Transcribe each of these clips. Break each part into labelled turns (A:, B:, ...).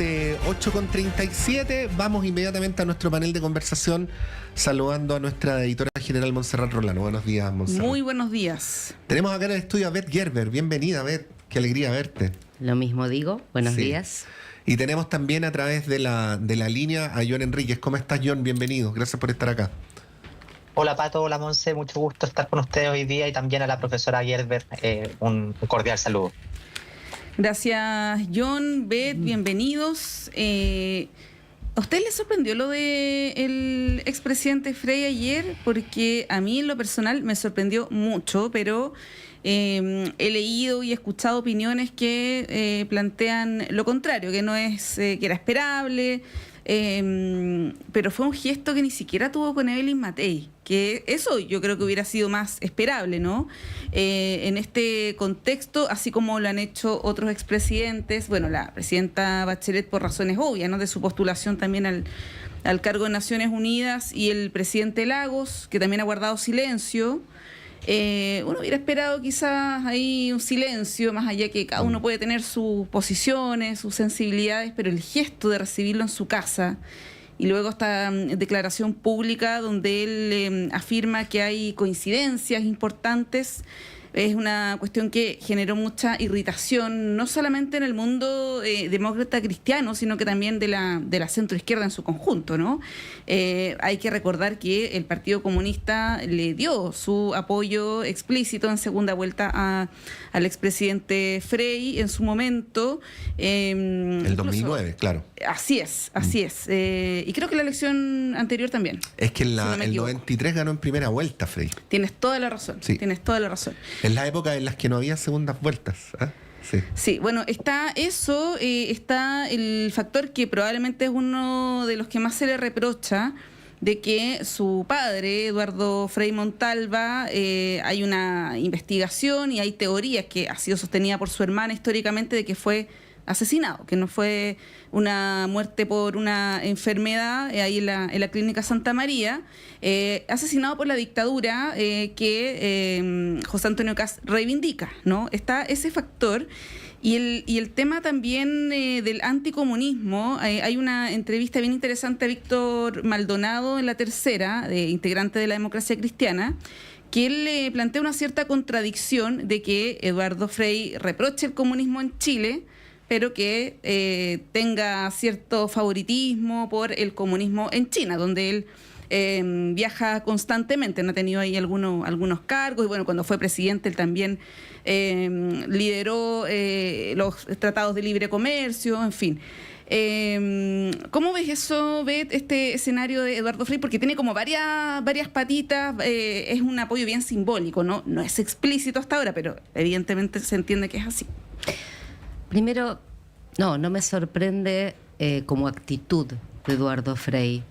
A: 8:37. Vamos inmediatamente a nuestro panel de conversación, saludando a nuestra editora general Montserrat Rolano. Buenos días, Montserrat.
B: Muy buenos días.
A: Tenemos acá en el estudio a Beth Gerber. Bienvenida, Beth. Qué alegría verte.
C: Lo mismo digo. Buenos días.
A: Y tenemos también a través de la línea a John Enríquez. ¿Cómo estás, John? Bienvenido. Gracias por estar acá.
D: Hola Pato, hola Monse, mucho gusto estar con ustedes hoy día y también a la profesora Gerber, un cordial saludo.
B: Gracias, John, Beth, bienvenidos. ¿A usted le sorprendió lo del expresidente Frey ayer? Porque a mí en lo personal me sorprendió mucho, pero he leído y escuchado opiniones que plantean lo contrario, que no es que era esperable, pero fue un gesto que ni siquiera tuvo con Evelyn Matei, que eso yo creo que hubiera sido más esperable, ¿no? En este contexto, así como lo han hecho otros expresidentes, bueno, la presidenta Bachelet por razones obvias, ¿no? De su postulación también al cargo de Naciones Unidas, y el presidente Lagos, que también ha guardado silencio. Uno hubiera esperado quizás ahí un silencio, más allá que cada uno puede tener sus posiciones, sus sensibilidades, pero el gesto de recibirlo en su casa y luego esta declaración pública donde él afirma que hay coincidencias importantes, es una cuestión que generó mucha irritación, no solamente en el mundo demócrata cristiano, sino que también de la centroizquierda en su conjunto, ¿no? Hay que recordar que el Partido Comunista le dio su apoyo explícito en segunda vuelta al expresidente Frey en su momento.
A: El 2009, claro.
B: Así es. Y creo que la elección anterior también.
A: Es que el 93 ganó en primera vuelta, Frey.
B: Tienes toda la razón, tienes toda la razón.
A: En la época en las que no había segundas vueltas.
B: Sí, bueno, está eso, está el factor que probablemente es uno de los que más se le reprocha, de que su padre, Eduardo Frei Montalva, hay una investigación y hay teorías que ha sido sostenida por su hermana históricamente de que fue asesinado, que no fue una muerte por una enfermedad ahí en la clínica Santa María, asesinado por la dictadura que José Antonio Kast reivindica, ¿no? Está ese factor. Y el tema también del anticomunismo, hay una entrevista bien interesante a Víctor Maldonado en La Tercera, integrante de la Democracia Cristiana, que él le plantea una cierta contradicción de que Eduardo Frei reproche el comunismo en Chile, pero que tenga cierto favoritismo por el comunismo en China, donde él viaja constantemente, no ha tenido ahí algunos cargos, y bueno, cuando fue presidente él también lideró los tratados de libre comercio, en fin. ¿Cómo ves eso, Beth, este escenario de Eduardo Frei? Porque tiene como varias patitas, es un apoyo bien simbólico, ¿no? No es explícito hasta ahora, pero evidentemente se entiende que es así.
C: Primero, no me sorprende como actitud de Eduardo Frei.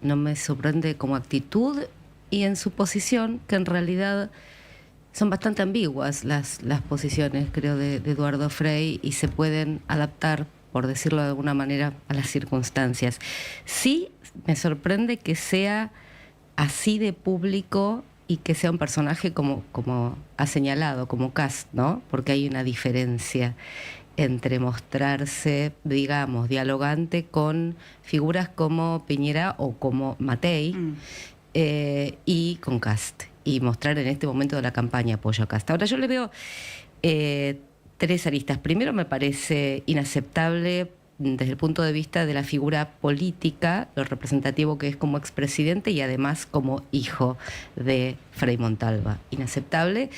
C: No me sorprende como actitud y en su posición, que en realidad son bastante ambiguas las posiciones, creo, de Eduardo Frei, y se pueden adaptar, por decirlo de alguna manera, a las circunstancias. Sí me sorprende que sea así de público y que sea un personaje como ha señalado, como Kast, ¿no? Porque hay una diferencia entre mostrarse, digamos, dialogante con figuras como Piñera o como Matei y con Kast, y mostrar en este momento de la campaña apoyo a Kast. Ahora yo le veo tres aristas. Primero, me parece inaceptable desde el punto de vista de la figura política, lo representativo que es como expresidente y además como hijo de Frei Montalva. Inaceptable.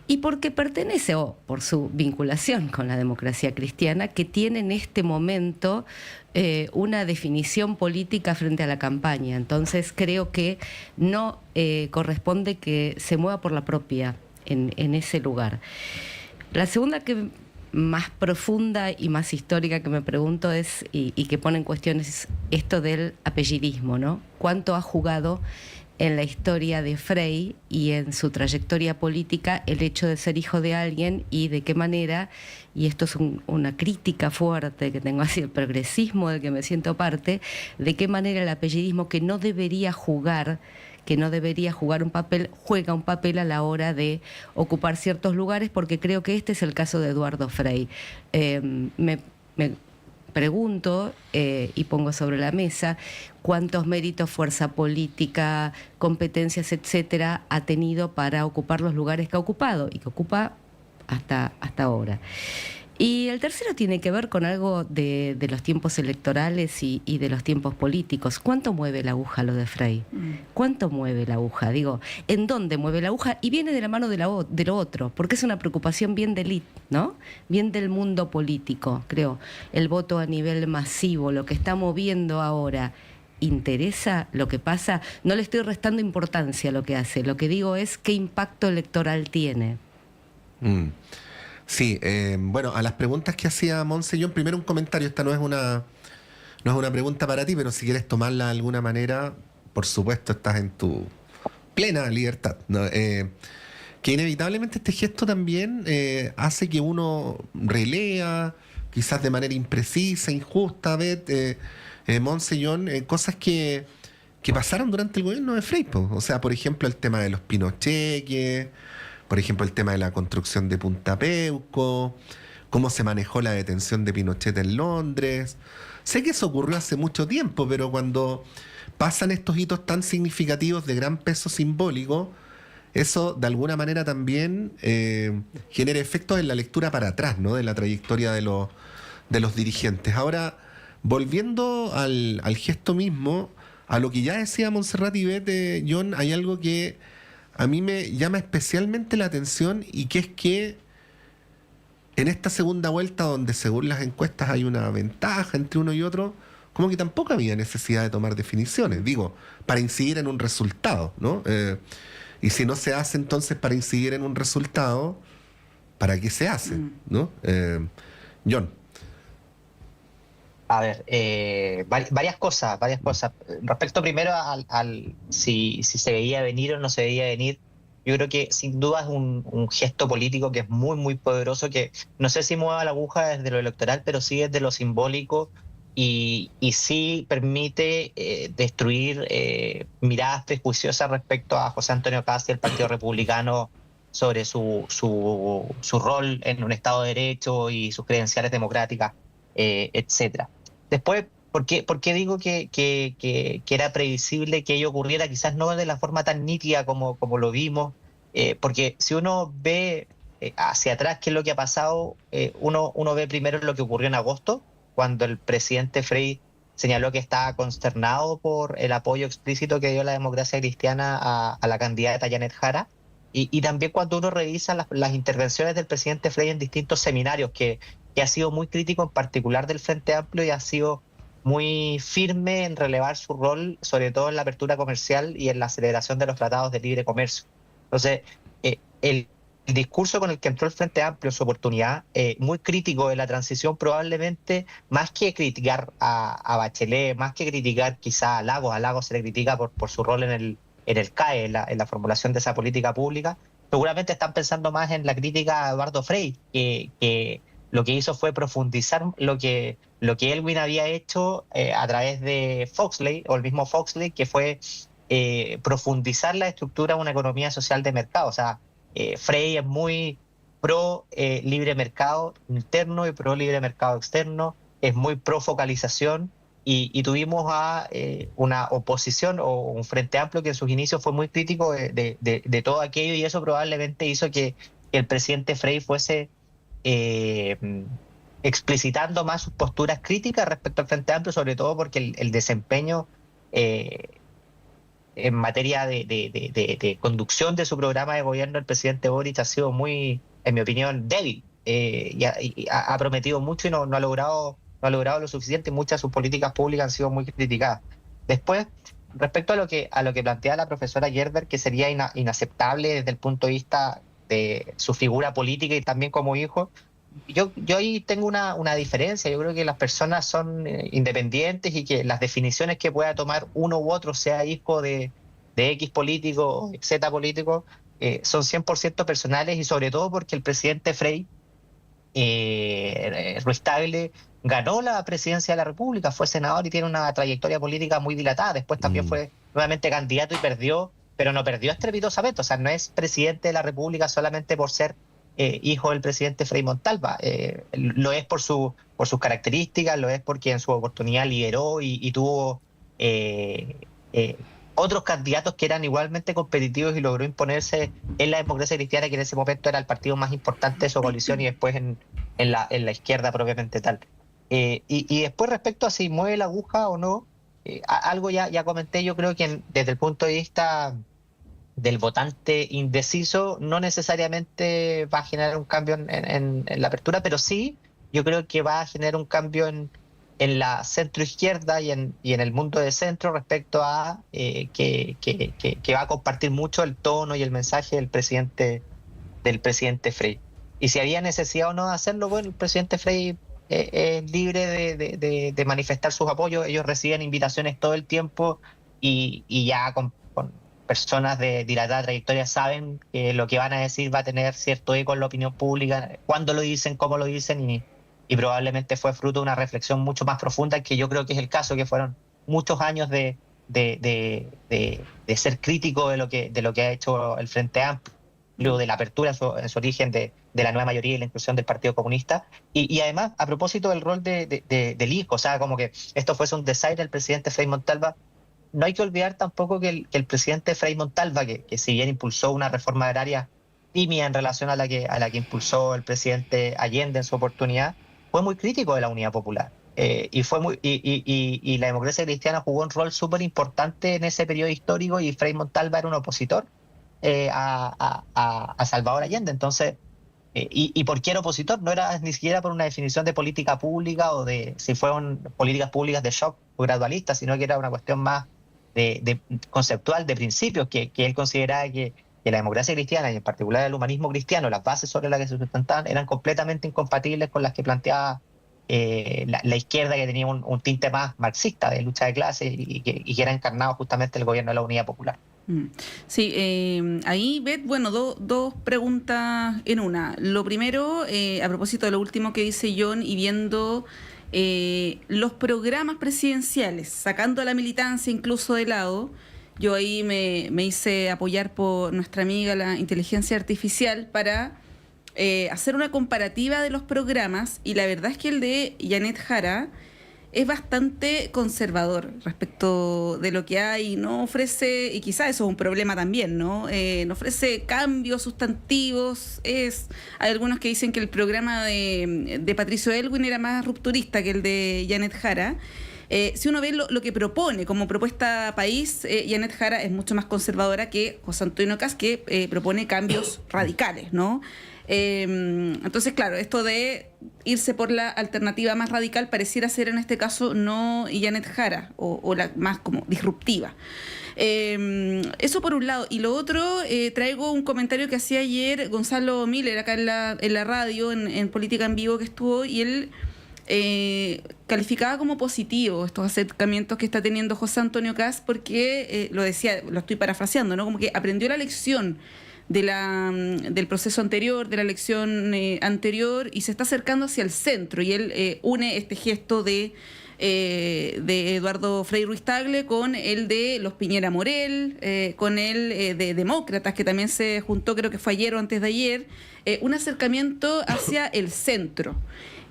C: Y porque pertenece, o por su vinculación con la democracia cristiana, que tiene en este momento una definición política frente a la campaña. Entonces creo que no corresponde que se mueva por la propia en ese lugar. La segunda, que más profunda y más histórica, que me pregunto es, y que pone en cuestión, es esto del apellidismo, ¿no? ¿Cuánto ha jugado en la historia de Frei y en su trayectoria política el hecho de ser hijo de alguien, y de qué manera, y esto es una crítica fuerte que tengo hacia el progresismo del que me siento parte, de qué manera el apellidismo, que no debería jugar un papel, juega un papel a la hora de ocupar ciertos lugares, porque creo que este es el caso de Eduardo Frei. Me pregunto y pongo sobre la mesa cuántos méritos, fuerza política, competencias, etcétera, ha tenido para ocupar los lugares que ha ocupado y que ocupa hasta ahora. Y el tercero tiene que ver con algo de los tiempos electorales y de los tiempos políticos. ¿Cuánto mueve la aguja lo de Frei? ¿Cuánto mueve la aguja? Digo, ¿en dónde mueve la aguja? Y viene de la mano de lo otro, porque es una preocupación bien de élite, ¿no? Bien del mundo político, creo. El voto a nivel masivo, lo que está moviendo ahora. ¿Interesa lo que pasa? No le estoy restando importancia a lo que hace. Lo que digo es qué impacto electoral tiene.
A: Sí, bueno, a las preguntas que hacía Monse, yo primero un comentario. Esta no es una pregunta para ti, pero si quieres tomarla de alguna manera, por supuesto, estás en tu plena libertad, ¿no? Que inevitablemente este gesto también hace que uno relea, quizás de manera imprecisa, injusta, Monse y John, cosas que pasaron durante el gobierno de Frei, po. O sea, por ejemplo, el tema de los pinocheques, por ejemplo, el tema de la construcción de Punta Peuco, cómo se manejó la detención de Pinochet en Londres. Sé que eso ocurrió hace mucho tiempo, pero cuando pasan estos hitos tan significativos de gran peso simbólico, eso de alguna manera también genera efectos en la lectura para atrás, ¿no? De la trayectoria de los dirigentes. Ahora, volviendo al gesto mismo, a lo que ya decía Montserrat y Beth, John, hay algo que a mí me llama especialmente la atención, y que es que en esta segunda vuelta, donde según las encuestas hay una ventaja entre uno y otro, como que tampoco había necesidad de tomar definiciones, digo, para incidir en un resultado, ¿no? Y si no se hace entonces para incidir en un resultado, ¿para qué se hace? ¿No? John.
D: A ver, varias cosas. Respecto primero al si se veía venir o no se veía venir, yo creo que sin duda es un gesto político que es muy, muy poderoso, que no sé si mueva la aguja desde lo electoral, pero sí desde lo simbólico, y sí permite destruir miradas prejuiciosas respecto a José Antonio Kast y el Partido Republicano sobre su rol en un Estado de Derecho y sus credenciales democráticas, etcétera. Después, ¿por qué digo que era previsible que ello ocurriera? Quizás no de la forma tan nítida como lo vimos, porque si uno ve hacia atrás qué es lo que ha pasado, uno ve primero lo que ocurrió en agosto, cuando el presidente Frei señaló que estaba consternado por el apoyo explícito que dio la democracia cristiana a la candidata Janet Jara, y también cuando uno revisa las intervenciones del presidente Frei en distintos seminarios, que ha sido muy crítico en particular del Frente Amplio y ha sido muy firme en relevar su rol, sobre todo en la apertura comercial y en la celebración de los tratados de libre comercio. Entonces, el discurso con el que entró el Frente Amplio en su oportunidad, muy crítico de la transición, probablemente, más que criticar a Bachelet, más que criticar quizá a Lagos se le critica por su rol en el CAE, en la formulación de esa política pública, seguramente están pensando más en la crítica a Eduardo Frei, que lo que hizo fue profundizar lo que Elwin había hecho a través de Foxley, o el mismo Foxley, que fue profundizar la estructura de una economía social de mercado. O sea, Frei es muy pro libre mercado interno y pro libre mercado externo, es muy pro focalización, y tuvimos a una oposición o un Frente Amplio que en sus inicios fue muy crítico de todo aquello, y eso probablemente hizo que el presidente Frei fuese explicitando más sus posturas críticas respecto al Frente Amplio, sobre todo porque el desempeño en materia de conducción de su programa de gobierno del presidente Boric ha sido muy, en mi opinión, débil, y ha prometido mucho y no ha logrado lo suficiente. Muchas de sus políticas públicas han sido muy criticadas. Después, respecto a lo que plantea la profesora Gerber, que sería inaceptable desde el punto de vista de su figura política y también como hijo, yo ahí tengo una diferencia. Yo creo que las personas son independientes, y que las definiciones que pueda tomar uno u otro, sea hijo de X político, Z político, son 100% personales, y sobre todo porque el presidente Frei Ruiz Tagle ganó la presidencia de la República, fue senador y tiene una trayectoria política muy dilatada. Después también fue nuevamente candidato y perdió, pero no perdió estrepitosamente. O sea, no es presidente de la República solamente por ser hijo del presidente Frei Montalva. Lo es por sus características, lo es porque en su oportunidad lideró y tuvo otros candidatos que eran igualmente competitivos y logró imponerse en la democracia cristiana, que en ese momento era el partido más importante de su coalición, y después en la izquierda propiamente tal. Y después, respecto a si mueve la aguja o no, algo ya comenté. Yo creo que desde el punto de vista del votante indeciso, no necesariamente va a generar un cambio en la apertura, pero sí yo creo que va a generar un cambio en la centroizquierda y en el mundo de centro, respecto a que va a compartir mucho el tono y el mensaje del presidente Frei. Y si había necesidad o no de hacerlo, bueno, el presidente Frei es libre de manifestar sus apoyos. Ellos reciben invitaciones todo el tiempo, y ya con personas de dilatada trayectoria saben que lo que van a decir va a tener cierto eco en la opinión pública, cuándo lo dicen, cómo lo dicen, y probablemente fue fruto de una reflexión mucho más profunda, que yo creo que es el caso, que fueron muchos años de ser crítico de lo que ha hecho el Frente Amplio, de la apertura en su origen de la nueva mayoría y la inclusión del Partido Comunista. Y además, a propósito del rol del hijo, o sea, como que esto fuese un desaire del presidente Frei Montalva, no hay que olvidar tampoco que el presidente Frei Montalva, que si bien impulsó una reforma agraria tímida en relación a la que impulsó el presidente Allende en su oportunidad, fue muy crítico de la unidad popular. Y la democracia cristiana jugó un rol súper importante en ese periodo histórico, y Frei Montalva era un opositor a Salvador Allende. Entonces, ¿y por qué era opositor? No era ni siquiera por una definición de política pública o de si fueron políticas públicas de shock o gradualistas, sino que era una cuestión más de conceptual, de principios, que él consideraba que la democracia cristiana, y en particular el humanismo cristiano, las bases sobre las que se sustentaban, eran completamente incompatibles con las que planteaba la izquierda, que tenía un tinte más marxista, de lucha de clases, y que era encarnado justamente el gobierno de la Unidad Popular.
B: Sí, ahí, Beth, bueno, dos preguntas en una. Lo primero, a propósito de lo último que dice John, y viendo los programas presidenciales, sacando a la militancia incluso de lado, yo ahí me hice apoyar por nuestra amiga la inteligencia artificial para hacer una comparativa de los programas, y la verdad es que el de Janet Jara es bastante conservador respecto de lo que hay, no ofrece, y quizá eso es un problema también, ¿no? No ofrece cambios sustantivos. Hay algunos que dicen que el programa de Patricio Elwin era más rupturista que el de Janet Jara. Si uno ve lo que propone como propuesta país, Janet Jara es mucho más conservadora que José Antonio Kast, que propone cambios radicales, ¿no? Entonces, claro, esto de irse por la alternativa más radical pareciera ser en este caso no Janet Jara, o la más como disruptiva. Eso por un lado. Y lo otro, traigo un comentario que hacía ayer Gonzalo Miller acá en la radio, en Política en Vivo, que estuvo, y él calificaba como positivo estos acercamientos que está teniendo José Antonio Kast, porque lo decía, lo estoy parafraseando, ¿no? Como que aprendió la lección del proceso anterior, de la elección anterior, y se está acercando hacia el centro, y él une este gesto de Eduardo Frei Ruiz-Tagle con el de los Piñera Morel, con el de Demócratas, que también se juntó, creo que fue ayer o antes de ayer, un acercamiento hacia el centro.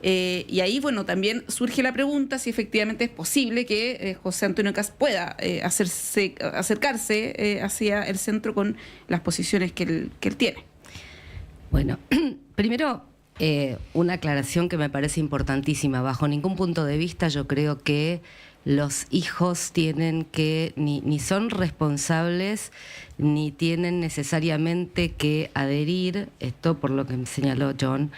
B: Y ahí, bueno, también surge la pregunta si efectivamente es posible que José Antonio Kast pueda acercarse hacia el centro con las posiciones que él tiene.
C: Bueno, primero, una aclaración que me parece importantísima. Bajo ningún punto de vista yo creo que los hijos tienen que, ni son responsables, ni tienen necesariamente que adherir, esto por lo que me señaló John,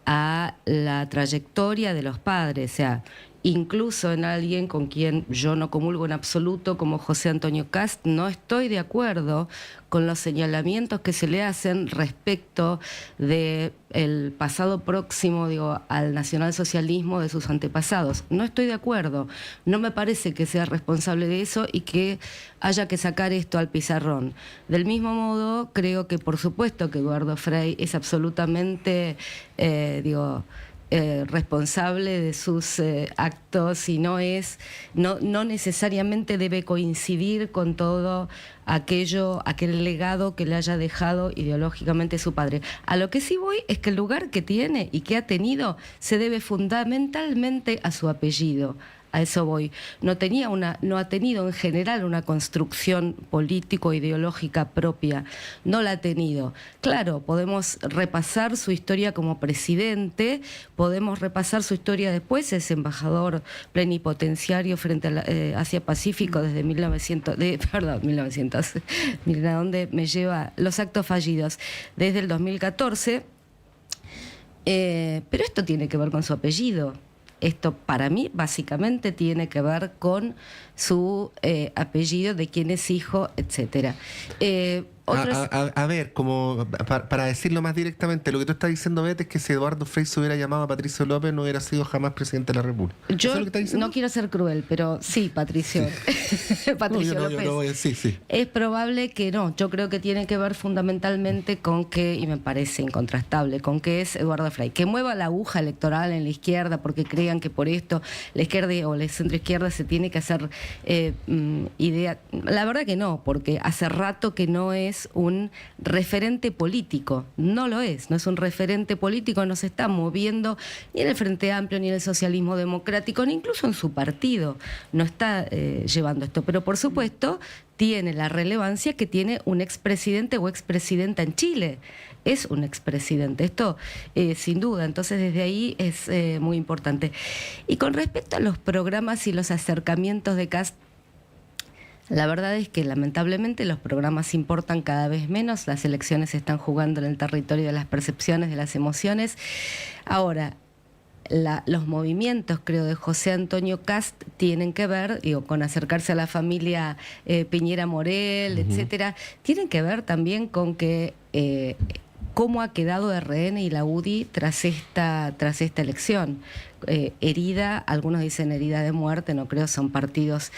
C: a la trayectoria de los padres. O sea, incluso en alguien con quien yo no comulgo en absoluto, como José Antonio Kast, no estoy de acuerdo con los señalamientos que se le hacen respecto de el pasado próximo, digo, al nacionalsocialismo de sus antepasados. No estoy de acuerdo. No me parece que sea responsable de eso y que haya que sacar esto al pizarrón. Del mismo modo, creo que por supuesto que Eduardo Frei es absolutamente, responsable de sus actos y no necesariamente debe coincidir con todo aquel legado que le haya dejado ideológicamente su padre. A lo que sí voy es que el lugar que tiene y que ha tenido se debe fundamentalmente a su apellido. A eso voy. No ha tenido en general una construcción político-ideológica propia. No la ha tenido. Claro, podemos repasar su historia como presidente, podemos repasar su historia después, es embajador plenipotenciario frente a Asia-Pacífico desde 1900, miren a dónde me lleva los actos fallidos, desde el 2014. Pero esto tiene que ver con su apellido. Esto para mí básicamente tiene que ver con su apellido, de quién es hijo, etcétera.
A: A ver, como para decirlo más directamente, lo que tú estás diciendo, Beth, es que si Eduardo Frei se hubiera llamado a Patricio López, no hubiera sido jamás presidente de la República.
C: Yo
A: ¿Eso es lo que estás diciendo?
C: no quiero ser cruel, pero sí, Patricio. Sí. Patricio López.
A: Sí.
C: Es probable que no. Yo creo que tiene que ver fundamentalmente con que, y me parece incontrastable, con que es Eduardo Frei. Que mueva la aguja electoral en la izquierda porque crean que por esto la izquierda o la centroizquierda se tiene que hacer idea. La verdad que no, porque hace rato que no es un referente político, no lo es, no es un referente político, no se está moviendo ni en el Frente Amplio, ni en el socialismo democrático, ni incluso en su partido, no está llevando esto, pero por supuesto tiene la relevancia que tiene un expresidente o expresidenta en Chile, es un expresidente, esto sin duda, entonces desde ahí es muy importante. Y con respecto a los programas y los acercamientos de Kast, la verdad es que lamentablemente los programas importan cada vez menos, las elecciones se están jugando en el territorio de las percepciones, de las emociones. Ahora, los movimientos, creo, de José Antonio Kast tienen que ver, con acercarse a la familia Piñera Morel, etcétera, tienen que ver también con que cómo ha quedado RN y la UDI tras esta elección. Herida, algunos dicen herida de muerte, no creo, son partidos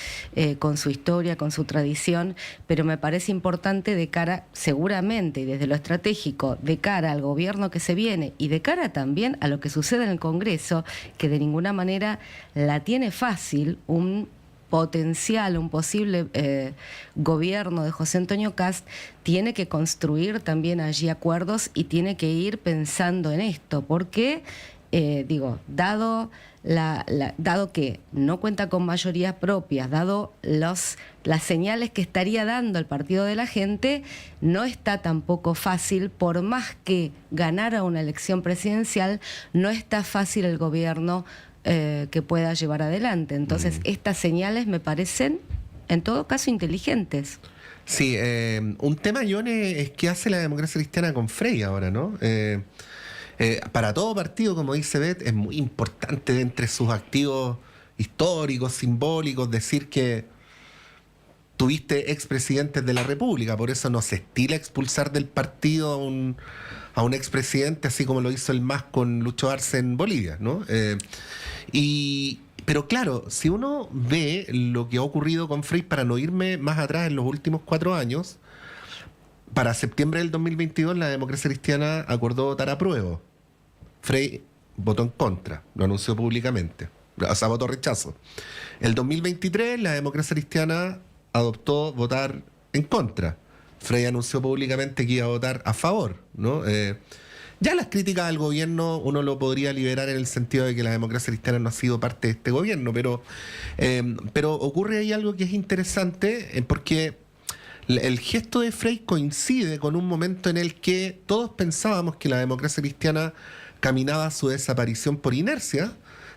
C: con su historia, con su tradición, pero me parece importante de cara, seguramente, y desde lo estratégico, de cara al gobierno que se viene y de cara también a lo que sucede en el Congreso, que de ninguna manera la tiene fácil un posible gobierno de José Antonio Kast, tiene que construir también allí acuerdos y tiene que ir pensando en esto, porque dado que no cuenta con mayorías propias, dado las señales que estaría dando el Partido de la Gente, no está tampoco fácil, por más que ganara una elección presidencial, no está fácil el gobierno que pueda llevar adelante. Entonces, estas señales me parecen, en todo caso, inteligentes.
A: Sí, un tema, John, es qué hace la democracia cristiana con Frei ahora, ¿no? Para todo partido, como dice Beth, es muy importante entre sus activos históricos, simbólicos, decir que tuviste expresidentes de la República, por eso no se estila expulsar del partido a un expresidente, así como lo hizo el MAS con Lucho Arce en Bolivia, ¿no? Pero claro, si uno ve lo que ha ocurrido con Frei, para no irme más atrás en los últimos 4 años, para septiembre del 2022 la democracia cristiana acordó votar a prueba. Frei votó en contra, lo anunció públicamente, o sea, votó rechazo. El 2023 la democracia cristiana adoptó votar en contra. Frei anunció públicamente que iba a votar a favor, ¿no? Ya las críticas al gobierno uno lo podría liberar en el sentido de que la democracia cristiana no ha sido parte de este gobierno, pero ocurre ahí algo que es interesante, porque el gesto de Frei coincide con un momento en el que todos pensábamos que la democracia cristiana caminaba a su desaparición por inercia,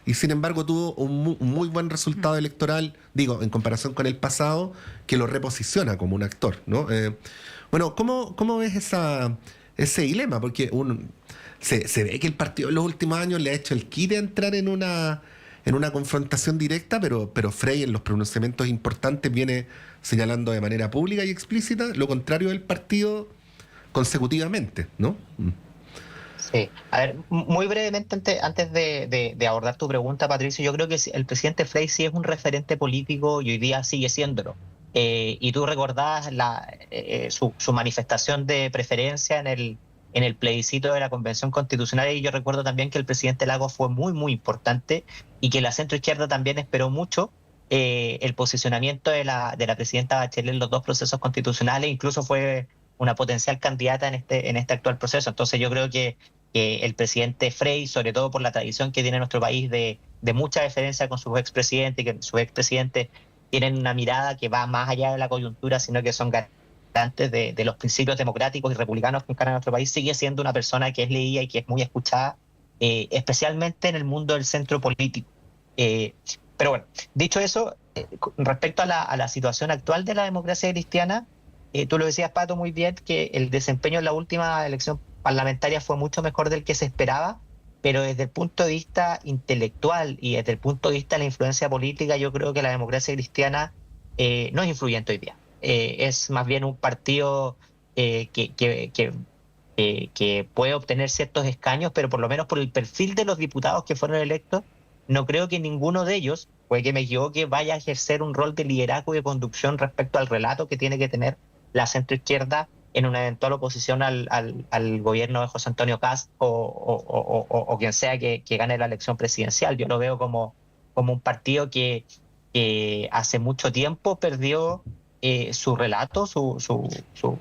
A: y sin embargo tuvo un muy buen resultado electoral, en comparación con el pasado, que lo reposiciona como un actor, ¿no? Bueno, ¿cómo ves ese dilema? Porque se ve que el partido en los últimos años le ha hecho el quite a entrar en una confrontación directa, pero Frei en los pronunciamientos importantes viene señalando de manera pública y explícita lo contrario del partido consecutivamente, ¿no?
D: Sí. A ver, muy brevemente, antes de abordar tu pregunta, Patricio, yo creo que el presidente Frei sí es un referente político y hoy día sigue siéndolo. Y tú recordás su manifestación de preferencia en en el plebiscito de la Convención Constitucional, y yo recuerdo también que el presidente Lagos fue muy, muy importante y que la centroizquierda también esperó mucho el posicionamiento de la presidenta Bachelet en los dos procesos constitucionales, incluso fue una potencial candidata en este actual proceso. Entonces yo creo que el presidente Frey, sobre todo por la tradición que tiene nuestro país de mucha deferencia con sus expresidentes, que sus expresidentes tienen una mirada que va más allá de la coyuntura, sino que son garantes de los principios democráticos y republicanos que encarna nuestro país, sigue siendo una persona que es leída y que es muy escuchada, especialmente en el mundo del centro político. Pero bueno, dicho eso, respecto a la situación actual de la democracia cristiana, tú lo decías, Pato, muy bien, que el desempeño en la última elección parlamentaria fue mucho mejor del que se esperaba, pero desde el punto de vista intelectual y desde el punto de vista de la influencia política, yo creo que la democracia cristiana no es influyente hoy día. Es más bien un partido que puede obtener ciertos escaños, pero por lo menos por el perfil de los diputados que fueron electos, no creo que ninguno de ellos, puede que me equivoque, vaya a ejercer un rol de liderazgo y de conducción respecto al relato que tiene que tener la centroizquierda en una eventual oposición al gobierno de José Antonio Kast o quien sea que gane la elección presidencial. Yo lo veo como un partido que hace mucho tiempo perdió su relato, su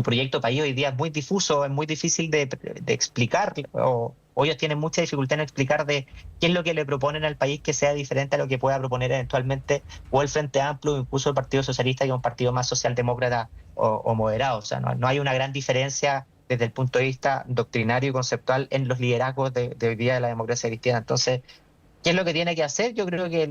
D: proyecto país hoy día es muy difuso, es muy difícil de explicar, o ellos tienen mucha dificultad en explicar de qué es lo que le proponen al país que sea diferente a lo que pueda proponer eventualmente o el Frente Amplio o incluso el Partido Socialista, que es un partido más socialdemócrata o moderado. O sea, no hay una gran diferencia desde el punto de vista doctrinario y conceptual en los liderazgos de hoy día de la democracia cristiana. Entonces, ¿qué es lo que tiene que hacer? Yo creo que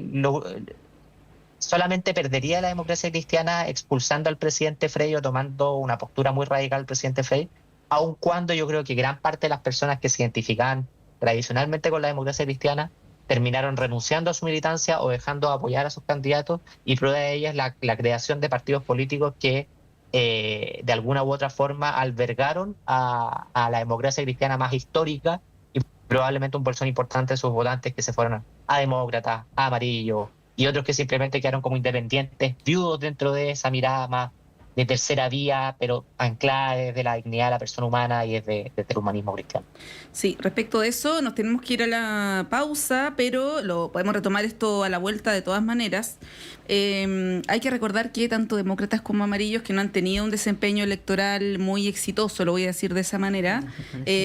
D: solamente perdería la democracia cristiana expulsando al presidente Frey o tomando una postura muy radical del presidente Frey, aun cuando yo creo que gran parte de las personas que se identificaban tradicionalmente con la democracia cristiana terminaron renunciando a su militancia o dejando de apoyar a sus candidatos, y prueba de ellas la creación de partidos políticos que de alguna u otra forma albergaron a la democracia cristiana más histórica, y probablemente un bolsón importante de sus votantes que se fueron a demócratas, a amarillo, y otros que simplemente quedaron como independientes, viudos dentro de esa mirada más de tercera vía, pero anclada desde la dignidad de la persona humana y desde el humanismo cristiano.
B: Sí, respecto de eso, nos tenemos que ir a la pausa, pero lo podemos retomar esto a la vuelta de todas maneras. Hay que recordar que tanto demócratas como amarillos, que no han tenido un desempeño electoral muy exitoso, lo voy a decir de esa manera,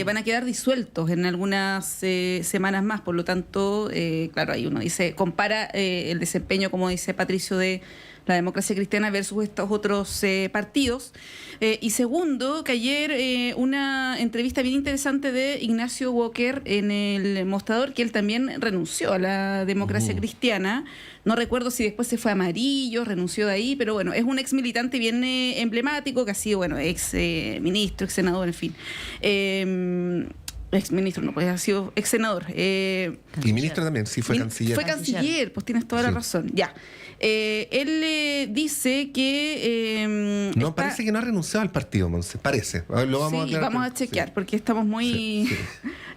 B: van a quedar disueltos en algunas semanas más. Por lo tanto, claro, ahí uno dice, compara el desempeño, como dice Patricio, de la democracia cristiana versus estos otros partidos. Y segundo, que ayer una entrevista bien interesante de Ignacio Walker en El Mostrador, que él también renunció a la democracia cristiana. No recuerdo si después se fue a Amarillo, renunció de ahí, pero bueno, es un ex militante bien emblemático, que ha sido, bueno, ex ministro, ex senador, en fin. Ex ministro, no, pues ha sido ex senador.
A: Y ministro también, sí, fue canciller.
B: Fue canciller, pues tienes toda la razón. Ya. Él dice que...
A: no, parece que no ha renunciado al partido, Monse. Parece. Lo vamos a aclarar.
B: Vamos a chequear, porque estamos muy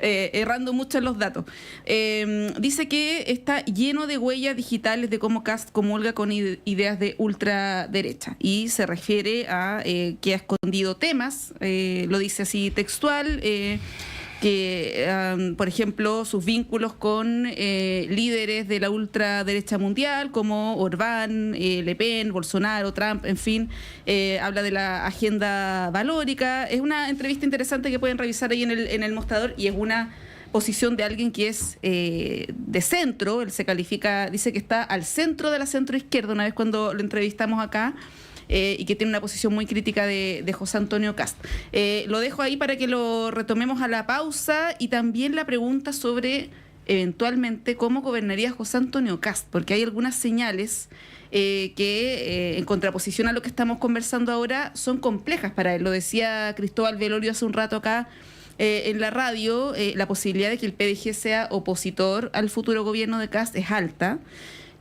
B: errando mucho en los datos. Dice que está lleno de huellas digitales de cómo Kast comulga con ideas de ultraderecha. Y se refiere a que ha escondido temas, lo dice así textual, que, por ejemplo, sus vínculos con líderes de la ultraderecha mundial, como Orbán, Le Pen, Bolsonaro, Trump, en fin, habla de la agenda valórica. Es una entrevista interesante que pueden revisar ahí en el Mostrador, y es una posición de alguien que es de centro. Él se califica, dice que está al centro de la centroizquierda, una vez cuando lo entrevistamos acá, y que tiene una posición muy crítica de José Antonio Kast. Lo dejo ahí para que lo retomemos a la pausa, y también la pregunta sobre eventualmente cómo gobernaría José Antonio Kast, porque hay algunas señales que en contraposición a lo que estamos conversando ahora son complejas para él. Lo decía Cristóbal Velorio hace un rato acá en la radio, la posibilidad de que el PDG sea opositor al futuro gobierno de Kast es alta.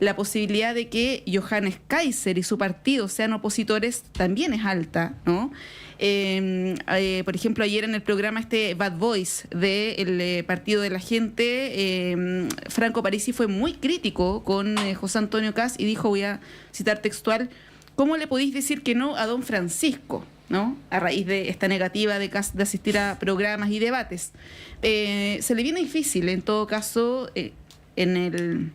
B: La posibilidad de que Johannes Kaiser y su partido sean opositores también es alta, ¿no? Por ejemplo, ayer en el programa Bad Boys del Partido de la Gente, Franco Parisi fue muy crítico con José Antonio Kast y dijo, voy a citar textual, ¿cómo le podéis decir que no a don Francisco? ¿no? A raíz de esta negativa de asistir a programas y debates. Se le viene difícil, en todo caso, en el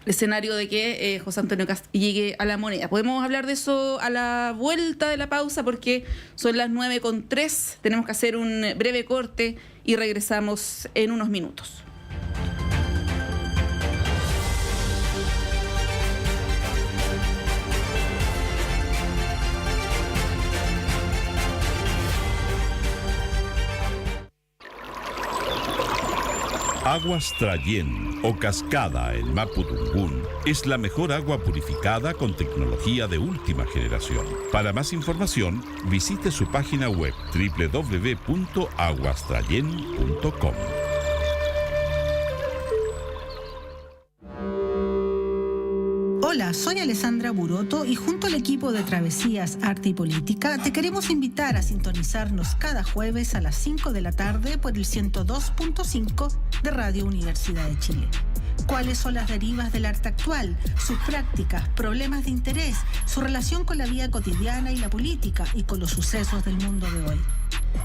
B: escenario de que José Antonio Kast llegue a la moneda. Podemos hablar de eso a la vuelta de la pausa porque son las 9:03. Tenemos que hacer un breve corte y regresamos en unos minutos.
E: Aguas Trayén o Cascada en Mapudungún es la mejor agua purificada con tecnología de última generación. Para más información, visite su página web www.aguastrayen.com.
F: Hola, soy Alessandra Buroto y junto al equipo de Travesías, Arte y Política te queremos invitar a sintonizarnos cada jueves a las 5 de la tarde por el 102.5 de Radio Universidad de Chile. ¿Cuáles son las derivas del arte actual, sus prácticas, problemas de interés, su relación con la vida cotidiana y la política y con los sucesos del mundo de hoy?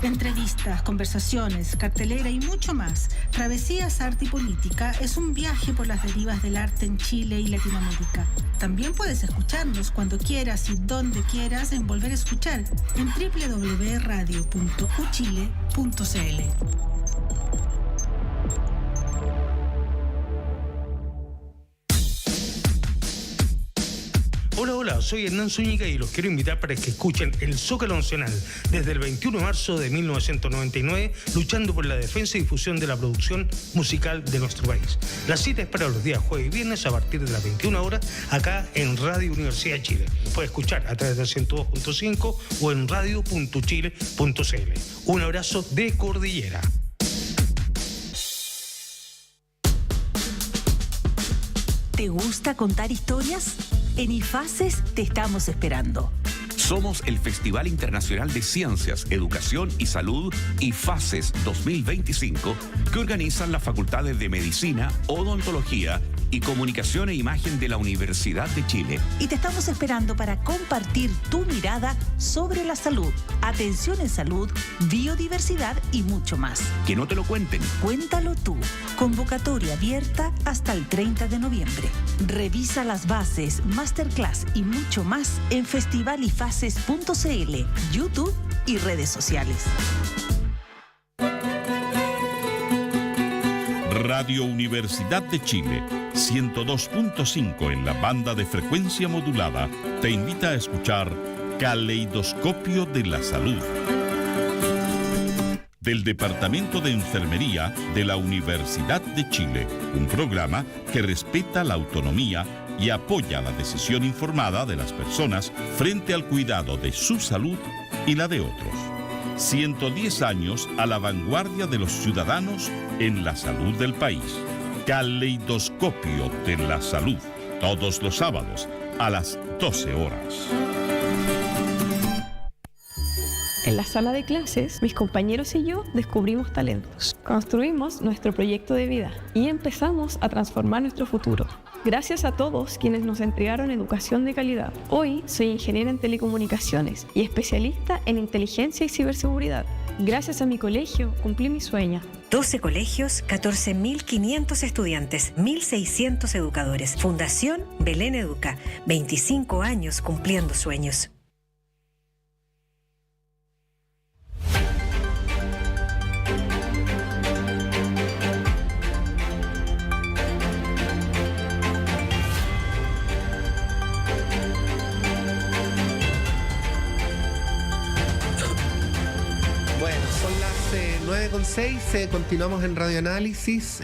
F: Entrevistas, conversaciones, cartelera y mucho más. Travesías, Arte y Política es un viaje por las derivas del arte en Chile y Latinoamérica. También puedes escucharnos cuando quieras y donde quieras en Volver a Escuchar en www.radio.uchile.cl.
G: Hola, soy Hernán Zúñiga y los quiero invitar para que escuchen el Zócalo Nacional desde el 21 de marzo de 1999, luchando por la defensa y difusión de la producción musical de nuestro país. La cita es para los días jueves y viernes a partir de las 21 horas acá en Radio Universidad de Chile. Puede escuchar a través del 102.5 o en radio.chile.cl. Un abrazo de Cordillera.
H: ¿Te gusta contar historias? En IFACES te estamos esperando.
I: Somos el Festival Internacional de Ciencias, Educación y Salud IFACES 2025 que organizan las facultades de Medicina, Odontología y Comunicación e Imagen de la Universidad de Chile.
H: Y te estamos esperando para compartir tu mirada sobre la salud, atención en salud, biodiversidad y mucho más.
I: Que no te lo cuenten.
H: Cuéntalo tú. Convocatoria abierta hasta el 30 de noviembre. Revisa las bases, masterclass y mucho más en festivalifaces.cl, YouTube y redes sociales.
E: Radio Universidad de Chile, 102.5 en la banda de frecuencia modulada, te invita a escuchar Caleidoscopio de la Salud. Del Departamento de Enfermería de la Universidad de Chile, un programa que respeta la autonomía y apoya la decisión informada de las personas frente al cuidado de su salud y la de otros. 110 años a la vanguardia de los ciudadanos en la salud del país. Caleidoscopio de la Salud, todos los sábados a las 12 horas.
J: En la sala de clases, mis compañeros y yo descubrimos talentos, construimos nuestro proyecto de vida y empezamos a transformar nuestro futuro. Gracias a todos quienes nos entregaron educación de calidad. Hoy soy ingeniera en telecomunicaciones y especialista en inteligencia y ciberseguridad. Gracias a mi colegio cumplí mi sueño.
K: 12 colegios, 14.500 estudiantes, 1.600 educadores. Fundación Belén Educa, 25 años cumpliendo sueños.
A: Son las 9:06, continuamos en Radio Análisis.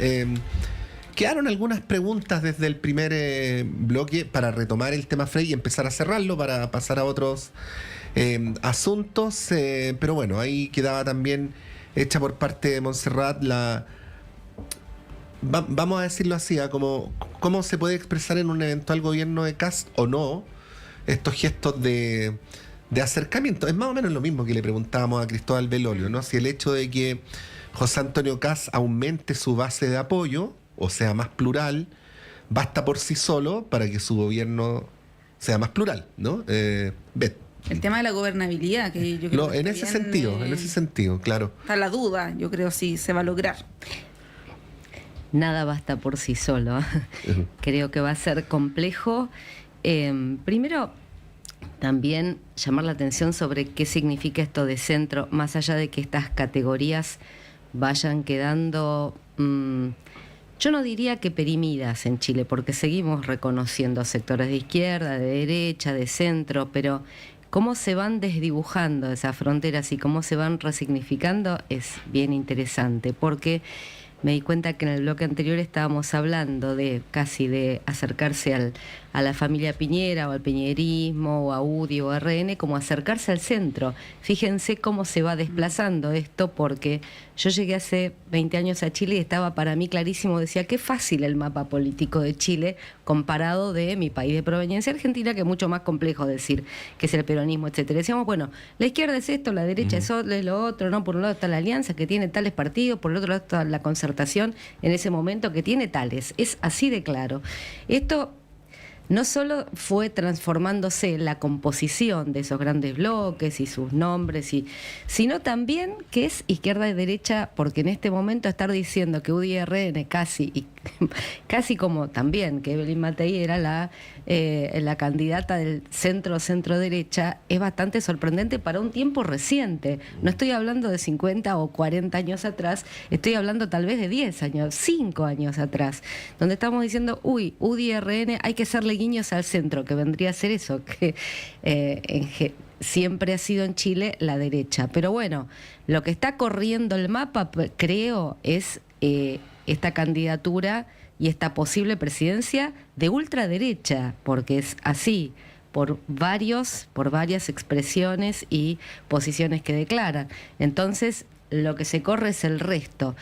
A: Quedaron algunas preguntas desde el primer bloque para retomar el tema Frey y empezar a cerrarlo para pasar a otros asuntos. Pero bueno, ahí quedaba también hecha por parte de Montserrat vamos a decirlo así, cómo se puede expresar en un eventual gobierno de Kast o no estos gestos de acercamiento. Es más o menos lo mismo que le preguntábamos a Cristóbal Belolio, ¿no? Si el hecho de que José Antonio Kast aumente su base de apoyo, o sea, más plural, basta por sí solo para que su gobierno sea más plural, ¿no? Bet.
B: El tema de la gobernabilidad, que yo creo
A: No,
B: que
A: en ese sentido, claro.
B: está la duda, yo creo si se va a lograr.
C: Nada basta por sí solo. Creo que va a ser complejo. Primero, también llamar la atención sobre qué significa esto de centro, más allá de que estas categorías vayan quedando, yo no diría que perimidas en Chile, porque seguimos reconociendo sectores de izquierda, de derecha, de centro, pero cómo se van desdibujando esas fronteras y cómo se van resignificando es bien interesante, porque me di cuenta que en el bloque anterior estábamos hablando de casi de acercarse a la familia Piñera o al piñerismo o a UDI o a RN, como acercarse al centro. Fíjense cómo se va desplazando esto, porque yo llegué hace 20 años a Chile y estaba para mí clarísimo, decía qué fácil el mapa político de Chile comparado de mi país de proveniencia, Argentina, que es mucho más complejo decir que es el peronismo, etcétera. Decíamos, bueno, la izquierda es esto, la derecha es lo otro, ¿no? Por un lado está la alianza que tiene tales partidos, por el otro lado está la concertación en ese momento que tiene tales. Es así de claro. Esto no solo fue transformándose la composición de esos grandes bloques y sus nombres, sino también que es izquierda y derecha, porque en este momento estar diciendo que UDI y RN casi como también que Evelyn Matei era la candidata del centro-derecha, es bastante sorprendente para un tiempo reciente. No estoy hablando de 50 o 40 años atrás, estoy hablando tal vez de 10 años, 5 años atrás, donde estamos diciendo, UDI y RN hay que hacerle guiños al centro, que vendría a ser eso, que siempre ha sido en Chile la derecha. Pero bueno, lo que está corriendo el mapa, creo, es esta candidatura y esta posible presidencia de ultraderecha, porque es así, por varias expresiones y posiciones que declaran. Entonces, lo que se corre es el resto.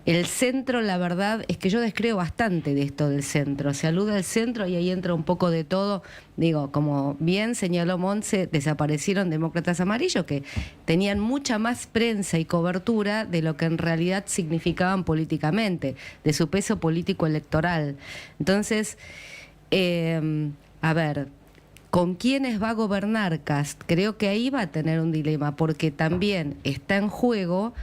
C: El centro, la verdad, es que yo descreo bastante de esto del centro. Se alude al centro y ahí entra un poco de todo. Digo, como bien señaló Montse, desaparecieron demócratas amarillos que tenían mucha más prensa y cobertura de lo que en realidad significaban políticamente, de su peso político electoral. Entonces, a ver, ¿con quiénes va a gobernar Kast? Creo que ahí va a tener un dilema, porque también está en juego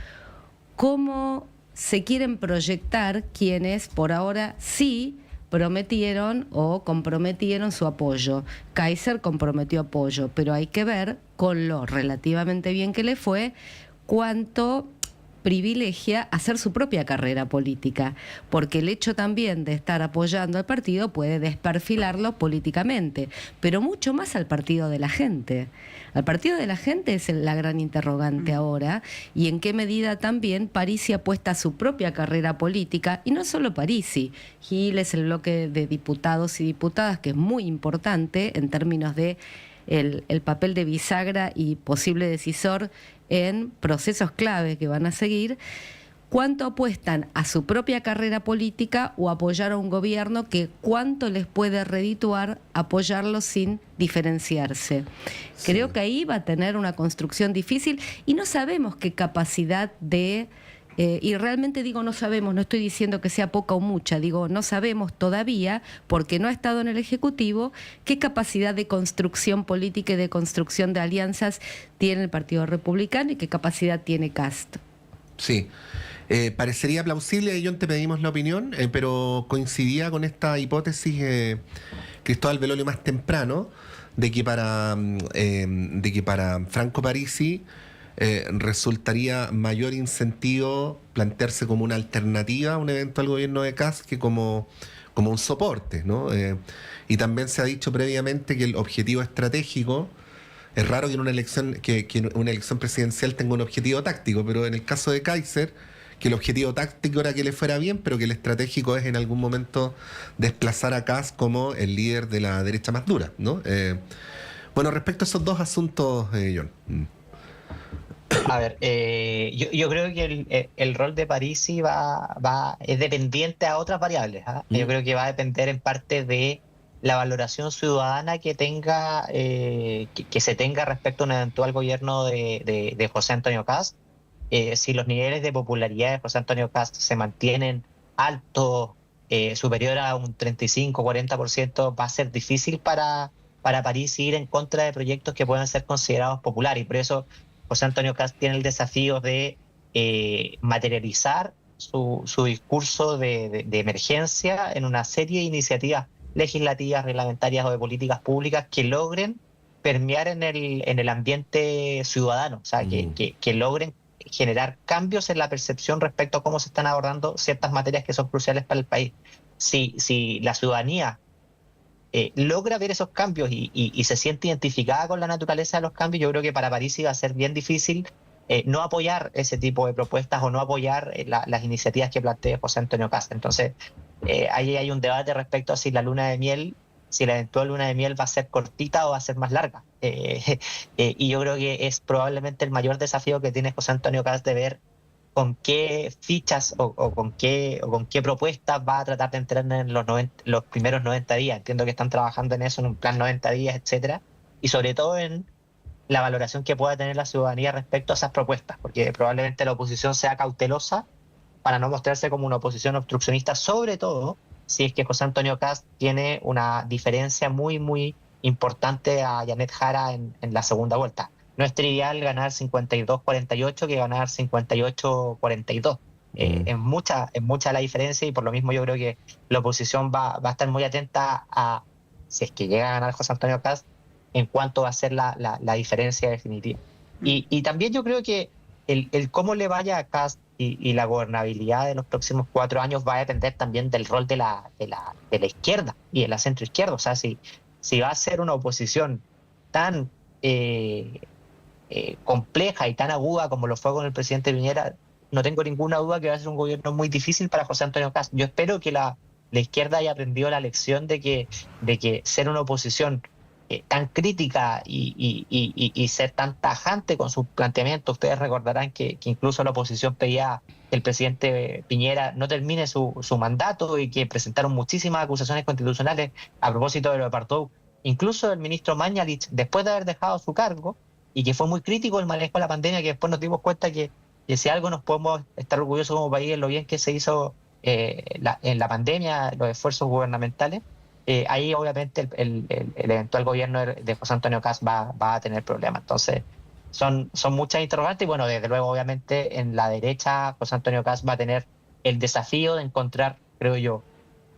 C: cómo se quieren proyectar quienes por ahora sí prometieron o comprometieron su apoyo. Kaiser comprometió apoyo, pero hay que ver, con lo relativamente bien que le fue, cuánto privilegia hacer su propia carrera política, porque el hecho también de estar apoyando al partido puede desperfilarlo políticamente, pero mucho más al partido de la gente. Al partido de la gente es la gran interrogante ahora, y en qué medida también Parisi apuesta a su propia carrera política, y no solo Parisi, Giles, el bloque de diputados y diputadas, que es muy importante en términos de el papel de bisagra y posible decisor en procesos clave que van a seguir. ¿Cuánto apuestan a su propia carrera política o apoyar a un gobierno que cuánto les puede redituar apoyarlo sin diferenciarse? Sí. Creo que ahí va a tener una construcción difícil y no sabemos qué capacidad de... y realmente digo no sabemos, no estoy diciendo que sea poca o mucha, digo no sabemos todavía, porque no ha estado en el Ejecutivo, qué capacidad de construcción política y de construcción de alianzas tiene el Partido Republicano y qué capacidad tiene Kast.
A: Sí, parecería plausible, John, te pedimos la opinión, pero coincidía con esta hipótesis Cristóbal Belolio más temprano, de que para Franco Parisi resultaría mayor incentivo plantearse como una alternativa a un eventual gobierno de Kast que como un soporte, ¿no? Y también se ha dicho previamente que el objetivo estratégico, es raro que en una elección presidencial tenga un objetivo táctico, pero en el caso de Kaiser, que el objetivo táctico era que le fuera bien, pero que el estratégico es en algún momento desplazar a Kast como el líder de la derecha más dura, ¿no? Bueno, respecto a esos dos asuntos, John.
D: A ver, yo creo que el rol de Parisi es dependiente a otras variables. Yo creo que va a depender en parte de la valoración ciudadana que tenga, que se tenga respecto a un eventual gobierno de José Antonio Kast. Si los niveles de popularidad de José Antonio Kast se mantienen altos, superior a un 35-40%, va a ser difícil para para París ir en contra de proyectos que puedan ser considerados populares. Y por eso José Antonio Kast tiene el desafío de materializar su discurso de emergencia en una serie de iniciativas legislativas, reglamentarias o de políticas públicas que logren permear en el ambiente ciudadano, o sea, que logren generar cambios en la percepción respecto a cómo se están abordando ciertas materias que son cruciales para el país. Si la ciudadanía logra ver esos cambios y se siente identificada con la naturaleza de los cambios, yo creo que para París iba a ser bien difícil no apoyar ese tipo de propuestas o no apoyar las iniciativas que plantea José Antonio Kast. Entonces, ahí hay un debate respecto a si la eventual luna de miel va a ser cortita o va a ser más larga. Y yo creo que es probablemente el mayor desafío que tiene José Antonio Kast de ver con qué fichas o con qué propuestas va a tratar de entrar en los primeros 90 días. Entiendo que están trabajando en eso, en un plan 90 días, etcétera, y sobre todo en la valoración que pueda tener la ciudadanía respecto a esas propuestas, porque probablemente la oposición sea cautelosa para no mostrarse como una oposición obstruccionista, sobre todo si es que José Antonio Kast tiene una diferencia muy, muy importante a Janet Jara en la segunda vuelta. No es trivial ganar 52-48 que ganar 58-42. Es mucha la diferencia, y por lo mismo yo creo que la oposición va a estar muy atenta a, si es que llega a ganar José Antonio Kast, en cuanto va a ser la diferencia definitiva. Y también yo creo que el cómo le vaya a Kast y la gobernabilidad de los próximos 4 años va a depender también del rol de la izquierda y de la centroizquierda. O sea, si va a ser una oposición tan compleja y tan aguda como lo fue con el presidente Piñera, no tengo ninguna duda que va a ser un gobierno muy difícil para José Antonio Kast. Yo espero que la izquierda haya aprendido la lección de que ser una oposición tan crítica y ser tan tajante con sus planteamientos. Ustedes recordarán que incluso la oposición pedía que el presidente Piñera no termine su mandato, y que presentaron muchísimas acusaciones constitucionales a propósito de lo de Pardoux. Incluso el ministro Mañalich, después de haber dejado su cargo, y que fue muy crítico del manejo de la pandemia, que después nos dimos cuenta que si algo nos podemos estar orgullosos como país es lo bien que se hizo en la pandemia, los esfuerzos gubernamentales. Ahí obviamente el eventual gobierno de José Antonio Kast va a tener problemas. Entonces son muchas interrogantes, y bueno, desde luego obviamente en la derecha José Antonio Kast va a tener el desafío de encontrar, creo yo,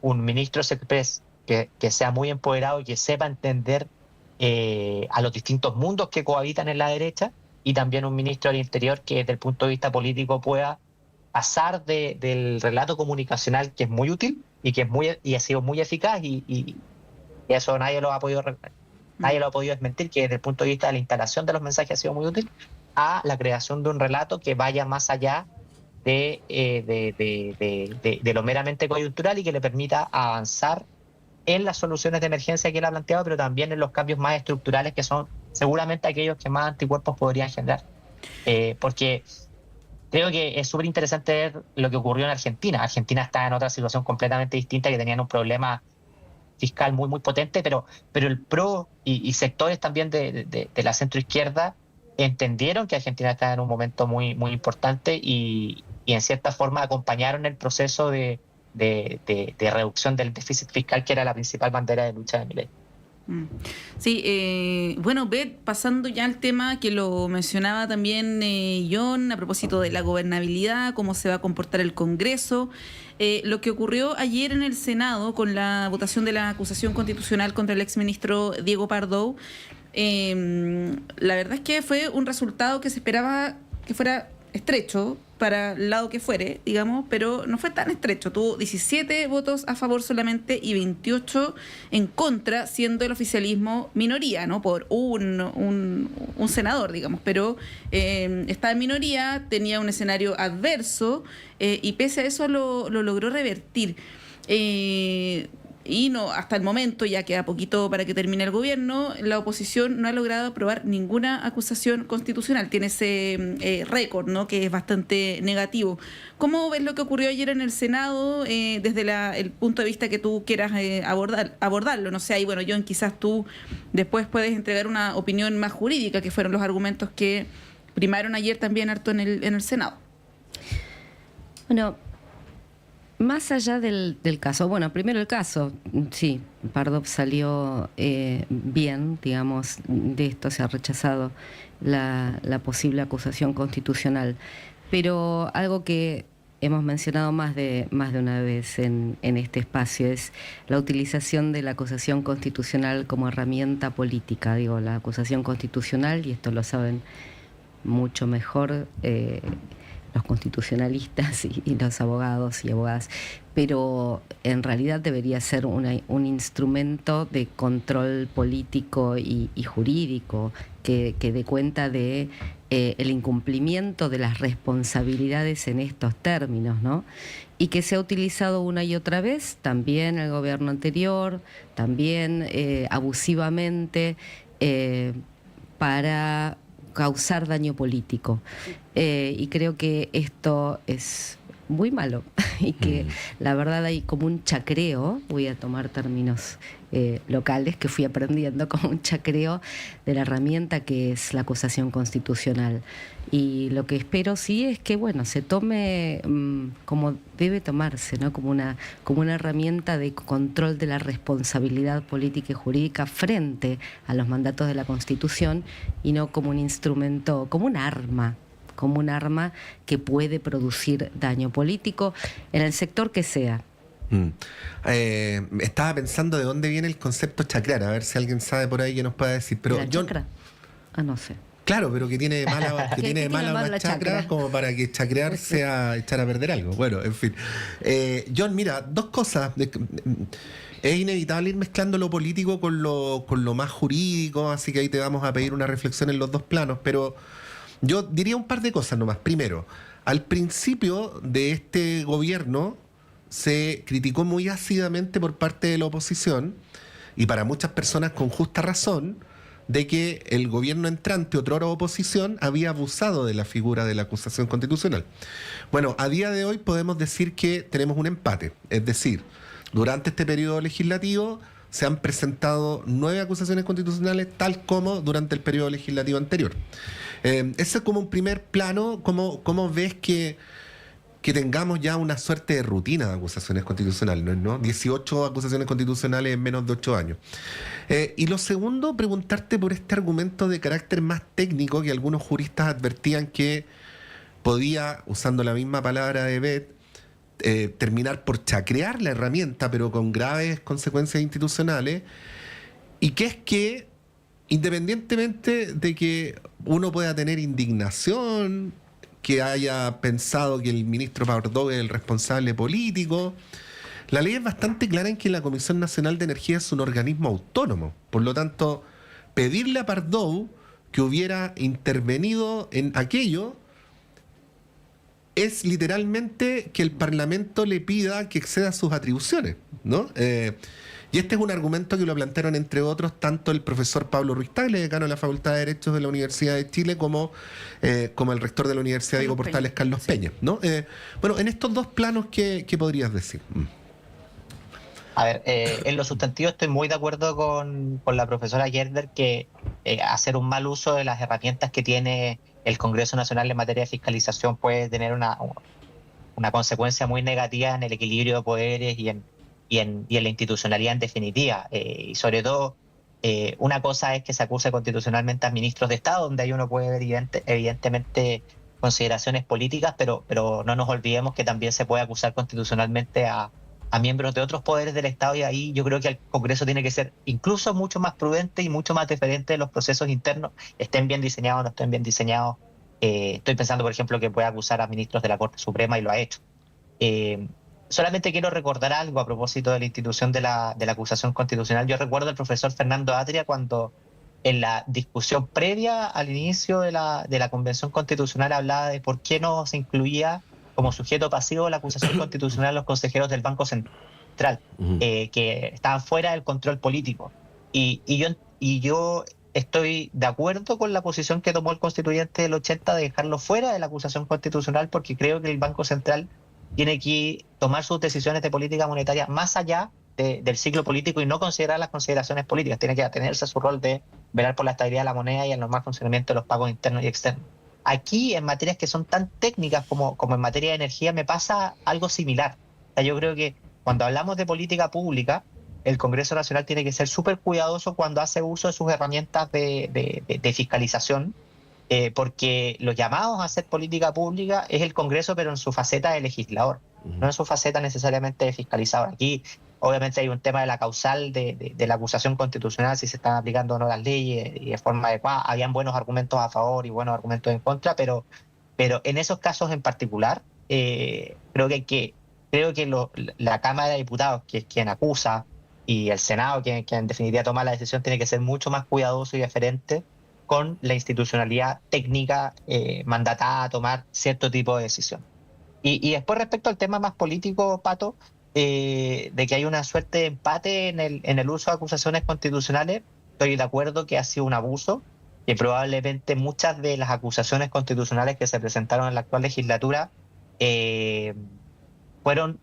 D: un ministro express que sea muy empoderado y que sepa entender a los distintos mundos que cohabitan en la derecha, y también un ministro del Interior que desde el punto de vista político pueda pasar del relato comunicacional, que es muy útil y ha sido muy eficaz, y eso nadie lo ha podido desmentir, que desde el punto de vista de la instalación de los mensajes ha sido muy útil, a la creación de un relato que vaya más allá de lo meramente coyuntural, y que le permita avanzar en las soluciones de emergencia que él ha planteado, pero también en los cambios más estructurales, que son seguramente aquellos que más anticuerpos podrían generar. Porque creo que es súper interesante ver lo que ocurrió en Argentina. Argentina está en otra situación completamente distinta, que tenían un problema fiscal muy, muy potente, pero el PRO y sectores también de la centroizquierda entendieron que Argentina estaba en un momento muy, muy importante, y en cierta forma acompañaron el proceso de reducción del déficit fiscal, que era la principal bandera de lucha de Milei.
B: Sí, bueno, Beth, pasando ya al tema que lo mencionaba también John, a propósito de la gobernabilidad, cómo se va a comportar el Congreso, lo que ocurrió ayer en el Senado con la votación de la acusación constitucional contra el exministro Diego Pardoux, la verdad es que fue un resultado que se esperaba que fuera estrecho para el lado que fuere, digamos, pero no fue tan estrecho. Tuvo 17 votos a favor solamente y 28 en contra, siendo el oficialismo minoría, ¿no? Por un senador, digamos, pero estaba en minoría, tenía un escenario adverso, y pese a eso lo logró revertir. Y no, hasta el momento, ya queda poquito para que termine el gobierno, la oposición no ha logrado aprobar ninguna acusación constitucional. Tiene ese récord, ¿no?, que es bastante negativo. ¿Cómo ves lo que ocurrió ayer en el Senado desde el punto de vista que tú quieras abordarlo? No sé, ahí, bueno, John, quizás tú después puedes entregar una opinión más jurídica, que fueron los argumentos que primaron ayer también harto en el Senado.
C: Bueno, Más allá del caso, bueno, primero el caso, sí, Pardo salió bien, digamos, de esto se ha rechazado la posible acusación constitucional, pero algo que hemos mencionado más de una vez en este espacio es la utilización de la acusación constitucional como herramienta política. Digo, la acusación constitucional, y esto lo saben mucho mejor los constitucionalistas y los abogados y abogadas, pero en realidad debería ser un instrumento de control político y jurídico que dé cuenta de el incumplimiento de las responsabilidades en estos términos, ¿no? Y que se ha utilizado una y otra vez, también el gobierno anterior, también abusivamente, para causar daño político. Y creo que esto es muy malo y que la verdad hay como un chacreo, voy a tomar términos locales que fui aprendiendo, como un chacreo de la herramienta que es la acusación constitucional. Y lo que espero sí es que, bueno, se tome como debe tomarse, ¿no? Como una herramienta de control de la responsabilidad política y jurídica frente a los mandatos de la Constitución, y no como un instrumento, como un arma que puede producir daño político en el sector que sea.
A: Estaba pensando de dónde viene el concepto chacrear, a ver si alguien sabe por ahí que nos pueda decir. Pero
C: ¿La chacra? No sé.
A: Claro, pero que tiene de mala una chacra como para que chacrear sea echar a perder algo. Bueno, en fin. John, mira, dos cosas. Es inevitable ir mezclando lo político con lo más jurídico, así que ahí te vamos a pedir una reflexión en los dos planos, pero yo diría un par de cosas nomás. Primero, al principio de este gobierno se criticó muy ácidamente por parte de la oposición, y para muchas personas con justa razón, de que el gobierno entrante, otrora oposición, había abusado de la figura de la acusación constitucional. Bueno, a día de hoy podemos decir que tenemos un empate, es decir, durante este periodo legislativo se han presentado 9 acusaciones constitucionales, tal como durante el periodo legislativo anterior. Ese es como un primer plano. ¿Cómo ves que tengamos ya una suerte de rutina de acusaciones constitucionales, ¿no? 18 acusaciones constitucionales en menos de 8 años. Y lo segundo, preguntarte por este argumento de carácter más técnico que algunos juristas advertían que podía, usando la misma palabra de Beth, terminar por chacrear la herramienta, pero con graves consecuencias institucionales, y que es que, independientemente de que uno pueda tener indignación, que haya pensado que el ministro Pardo es el responsable político, la ley es bastante clara en que la Comisión Nacional de Energía es un organismo autónomo. Por lo tanto, pedirle a Pardo que hubiera intervenido en aquello es literalmente que el Parlamento le pida que exceda sus atribuciones, ¿no? Y este es un argumento que lo plantearon, entre otros, tanto el profesor Pablo Ruiz Tagle, decano de la Facultad de Derechos de la Universidad de Chile, como el rector de la Universidad Diego Portales, Carlos Peña, ¿no? Bueno, en estos dos planos, ¿qué podrías decir?
D: A ver, en lo sustantivo estoy muy de acuerdo con la profesora Gerber, que hacer un mal uso de las herramientas que tiene el Congreso Nacional en materia de fiscalización puede tener una consecuencia muy negativa en el equilibrio de poderes y en la institucionalidad en definitiva. Y sobre todo, una cosa es que se acuse constitucionalmente a ministros de Estado, donde ahí uno puede ver evidentemente consideraciones políticas, pero no nos olvidemos que también se puede acusar constitucionalmente a miembros de otros poderes del Estado, y ahí yo creo que el Congreso tiene que ser incluso mucho más prudente y mucho más diferente de los procesos internos, estén bien diseñados o no estén bien diseñados. Estoy pensando, por ejemplo, que puede acusar a ministros de la Corte Suprema, y lo ha hecho. Solamente quiero recordar algo a propósito de la institución de la acusación constitucional. Yo recuerdo al profesor Fernando Atria cuando en la discusión previa al inicio de la Convención Constitucional hablaba de por qué no se incluía como sujeto pasivo de la acusación constitucional los consejeros del Banco Central, que estaban fuera del control político. Y yo estoy de acuerdo con la posición que tomó el constituyente del 80 de dejarlo fuera de la acusación constitucional, porque creo que el Banco Central tiene que tomar sus decisiones de política monetaria más allá del ciclo político y no considerar las consideraciones políticas. Tiene que atenerse a su rol de velar por la estabilidad de la moneda y el normal funcionamiento de los pagos internos y externos. Aquí, en materias que son tan técnicas como en materia de energía, me pasa algo similar. sea, yo creo que cuando hablamos de política pública, el Congreso Nacional tiene que ser súper cuidadoso cuando hace uso de sus herramientas de fiscalización, porque los llamados a hacer política pública es el Congreso, pero en su faceta de legislador, no en su faceta necesariamente de fiscalizador. Aquí, obviamente, hay un tema de la causal de la acusación constitucional, si se están aplicando o no las leyes y de forma adecuada. Habían buenos argumentos a favor y buenos argumentos en contra, pero en esos casos en particular, creo que la Cámara de Diputados, que es quien acusa, y el Senado, que en definitiva toma la decisión, tiene que ser mucho más cuidadoso y deferente con la institucionalidad técnica mandatada a tomar cierto tipo de decisión. Y después, respecto al tema más político, Pato, de que hay una suerte de empate en el uso de acusaciones constitucionales, estoy de acuerdo que ha sido un abuso, que probablemente muchas de las acusaciones constitucionales que se presentaron en la actual legislatura fueron...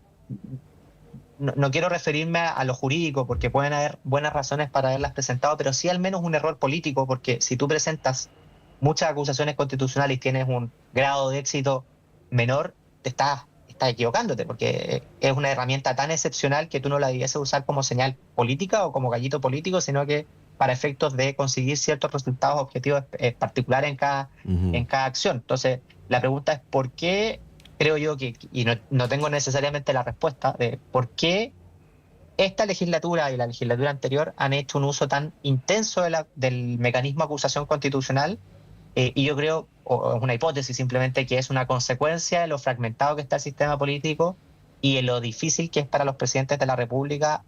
D: No quiero referirme a lo jurídico, porque pueden haber buenas razones para haberlas presentado, pero sí al menos un error político, porque si tú presentas muchas acusaciones constitucionales y tienes un grado de éxito menor, te estás equivocándote, porque es una herramienta tan excepcional que tú no la debías usar como señal política o como gallito político, sino que para efectos de conseguir ciertos resultados objetivos particulares en cada acción. Entonces, la pregunta es ¿por qué? Creo yo y no tengo necesariamente la respuesta de por qué esta legislatura y la legislatura anterior han hecho un uso tan intenso del mecanismo de acusación constitucional, y yo creo, o es una hipótesis simplemente, que es una consecuencia de lo fragmentado que está el sistema político y de lo difícil que es para los presidentes de la República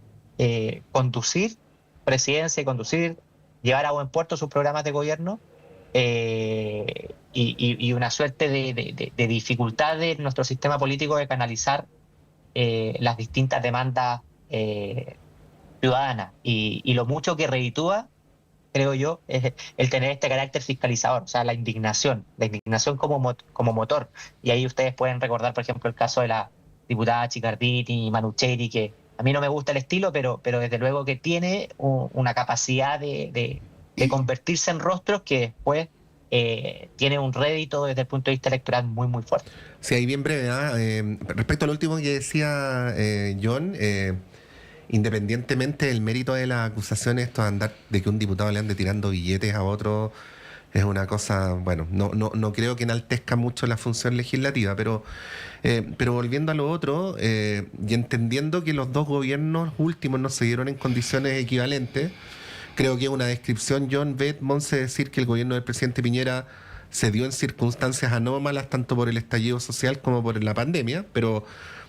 D: conducir presidencia y llevar a buen puerto sus programas de gobierno, y una suerte de dificultad de nuestro sistema político de canalizar las distintas demandas ciudadanas, y lo mucho que reditúa, creo yo, es el tener este carácter fiscalizador, o sea, la indignación como motor. Y ahí ustedes pueden recordar, por ejemplo, el caso de la diputada Chicardini y Manucheri, que a mí no me gusta el estilo, pero desde luego que tiene una capacidad de convertirse en rostros que después tiene un rédito desde el punto de vista electoral muy, muy fuerte.
A: Sí, ahí bien breve. Respecto a lo último que decía John, independientemente del mérito de las acusaciones, esto de andar de que un diputado le ande tirando billetes a otro es una cosa, bueno, no creo que enaltezca mucho la función legislativa, pero volviendo a lo otro, y entendiendo que los dos gobiernos últimos no se dieron en condiciones equivalentes, creo que es una descripción, John, Beth, Monse, decir que el gobierno del presidente Piñera se dio en circunstancias anómalas tanto por el estallido social como por la pandemia. Pero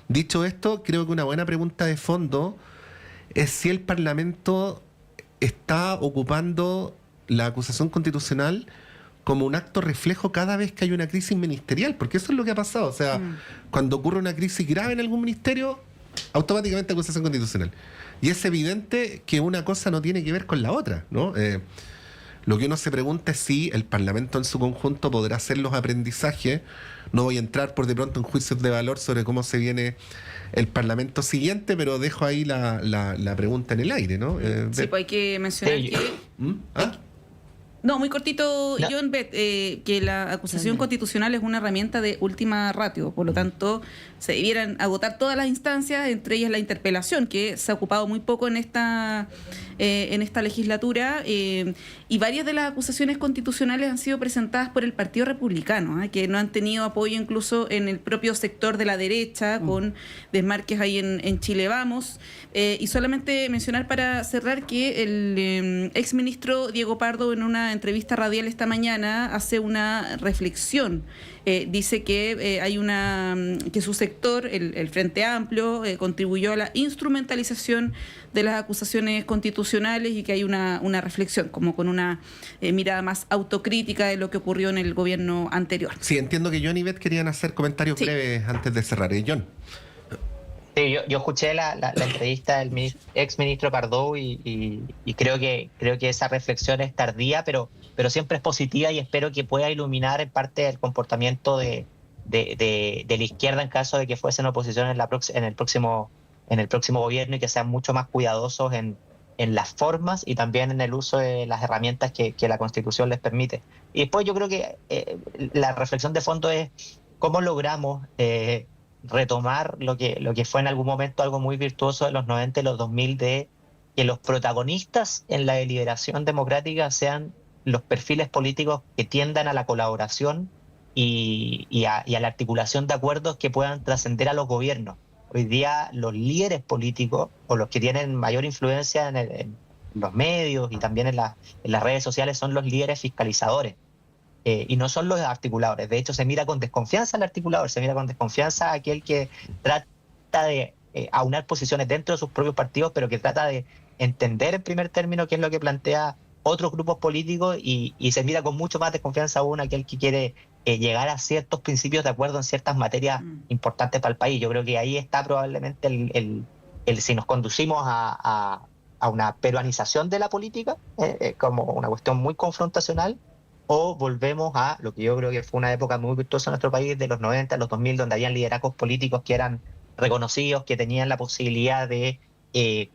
A: dicho esto, creo que una buena pregunta de fondo es si el Parlamento está ocupando la acusación constitucional como un acto reflejo cada vez que hay una crisis ministerial, porque eso es lo que ha pasado. O sea, cuando ocurre una crisis grave en algún ministerio, automáticamente acusación constitucional. Y es evidente que una cosa no tiene que ver con la otra, ¿no? Lo que uno se pregunta es si el Parlamento en su conjunto podrá hacer los aprendizajes. No voy a entrar por de pronto en juicios de valor sobre cómo se viene el Parlamento siguiente, pero dejo ahí la pregunta en el aire, ¿no?
B: Sí, pues hay que mencionar No, muy cortito, no. John, que la acusación constitucional es una herramienta de última ratio, por lo tanto se debieran agotar todas las instancias, entre ellas la interpelación, que se ha ocupado muy poco en esta legislatura, y varias de las acusaciones constitucionales han sido presentadas por el Partido Republicano, que no han tenido apoyo incluso en el propio sector de la derecha, con desmarques ahí en Chile Vamos. Y solamente mencionar para cerrar que el exministro Diego Pardo, en una entrevista radial esta mañana, hace una reflexión. Dice que que su sector, el Frente Amplio, contribuyó a la instrumentalización de las acusaciones constitucionales, y que hay una reflexión, como con una mirada más autocrítica de lo que ocurrió en el gobierno anterior.
A: Sí, entiendo que John y Beth querían hacer comentarios breves antes de cerrar. John.
D: Sí, yo escuché la entrevista del exministro Pardo y creo que esa reflexión es tardía, pero siempre es positiva, y espero que pueda iluminar en parte el comportamiento de la izquierda en caso de que fuesen oposición en el próximo gobierno, y que sean mucho más cuidadosos en las formas y también en el uso de las herramientas que la Constitución les permite. Y después yo creo que la reflexión de fondo es cómo logramos retomar lo que fue en algún momento algo muy virtuoso de los 90 y los 2000, de que los protagonistas en la deliberación democrática sean los perfiles políticos que tiendan a la colaboración y a la articulación de acuerdos que puedan trascender a los gobiernos. Hoy día los líderes políticos, o los que tienen mayor influencia en los medios y también en las redes sociales, son los líderes fiscalizadores. Y no son los articuladores. De hecho, se mira con desconfianza al articulador, se mira con desconfianza a aquel que trata de aunar posiciones dentro de sus propios partidos, pero que trata de entender en primer término qué es lo que plantea otros grupos políticos, y se mira con mucho más desconfianza aún aquel que quiere llegar a ciertos principios de acuerdo en ciertas materias importantes para el país. Yo creo que ahí está probablemente si nos conducimos a una peruanización de la política, como una cuestión muy confrontacional, o volvemos a lo que yo creo que fue una época muy virtuosa en nuestro país, de los 90 a los 2000, donde habían liderazgos políticos que eran reconocidos, que tenían la posibilidad de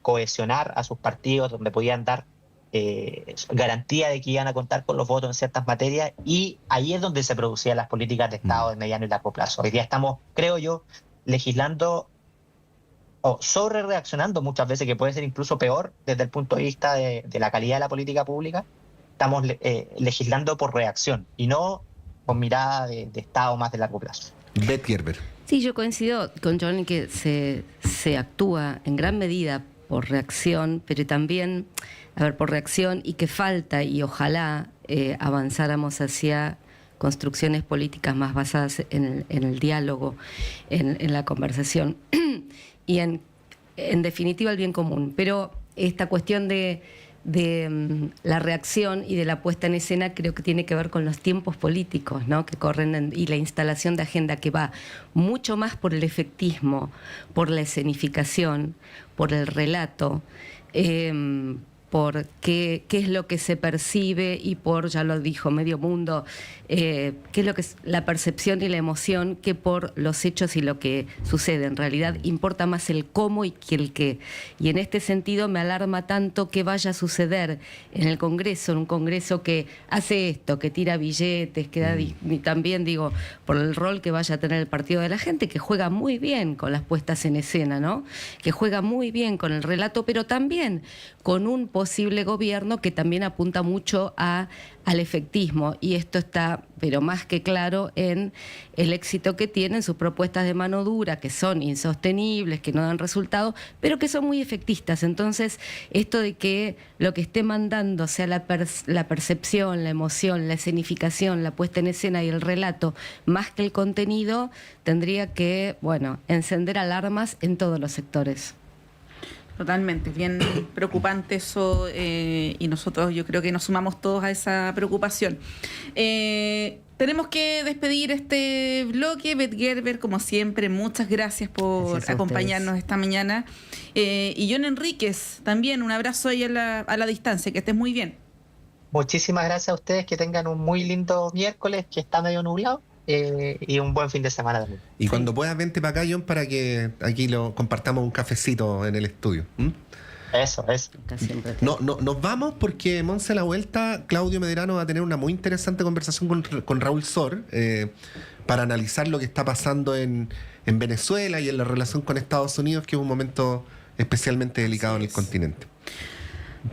D: cohesionar a sus partidos, donde podían dar garantía de que iban a contar con los votos en ciertas materias, y ahí es donde se producían las políticas de Estado de mediano y largo plazo. Hoy día estamos, creo yo, legislando o sobre reaccionando muchas veces, que puede ser incluso peor desde el punto de vista de la calidad de la política pública. Estamos legislando por reacción y no con mirada de Estado más de largo plazo.
A: Beth Gerber.
C: Sí, yo coincido con John en que se actúa en gran medida por reacción, pero también, por reacción, y que falta, y ojalá avanzáramos hacia construcciones políticas más basadas en el diálogo, en la conversación y en definitiva el bien común. Pero esta cuestión de la reacción y de la puesta en escena creo que tiene que ver con los tiempos políticos, ¿no?, que corren, y la instalación de agenda, que va mucho más por el efectismo, por la escenificación, por el relato, por qué es lo que se percibe, y por, ya lo dijo medio mundo, qué es lo que es la percepción y la emoción, que por los hechos y lo que sucede. En realidad importa más el cómo y que el qué. Y en este sentido me alarma tanto que vaya a suceder en el Congreso, en un Congreso que hace esto, que tira billetes, que da y también digo, por el rol que vaya a tener el Partido de la Gente, que juega muy bien con las puestas en escena, ¿no?, que juega muy bien con el relato, pero también con un posible gobierno que también apunta mucho al efectismo, y esto está pero más que claro en el éxito que tienen sus propuestas de mano dura, que son insostenibles, que no dan resultado, pero que son muy efectistas. Entonces, esto de que lo que esté mandando sea la percepción, la emoción, la escenificación, la puesta en escena y el relato, más que el contenido, tendría que, encender alarmas en todos los sectores.
B: Totalmente, bien preocupante eso, y nosotros yo creo que nos sumamos todos a esa preocupación. Tenemos que despedir este bloque. Beth Gerber, como siempre, muchas gracias por acompañarnos esta mañana. Y John Enríquez, también un abrazo ahí a la distancia, que estés muy bien.
D: Muchísimas gracias a ustedes, que tengan un muy lindo miércoles, que está medio nublado. Y un buen fin de semana también.
A: Y cuando puedas, vente para acá, John, para que aquí lo compartamos un cafecito en el estudio.
D: Eso.
A: Nos vamos porque, Monse, a la vuelta, Claudio Medrano va a tener una muy interesante conversación con Raúl Sor para analizar lo que está pasando en Venezuela y en la relación con Estados Unidos, que es un momento especialmente delicado en el continente.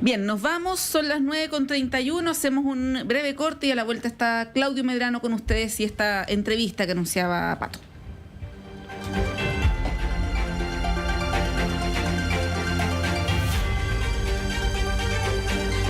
B: Bien, nos vamos, son las 9:31, hacemos un breve corte y a la vuelta está Claudio Medrano con ustedes y esta entrevista que anunciaba Pato.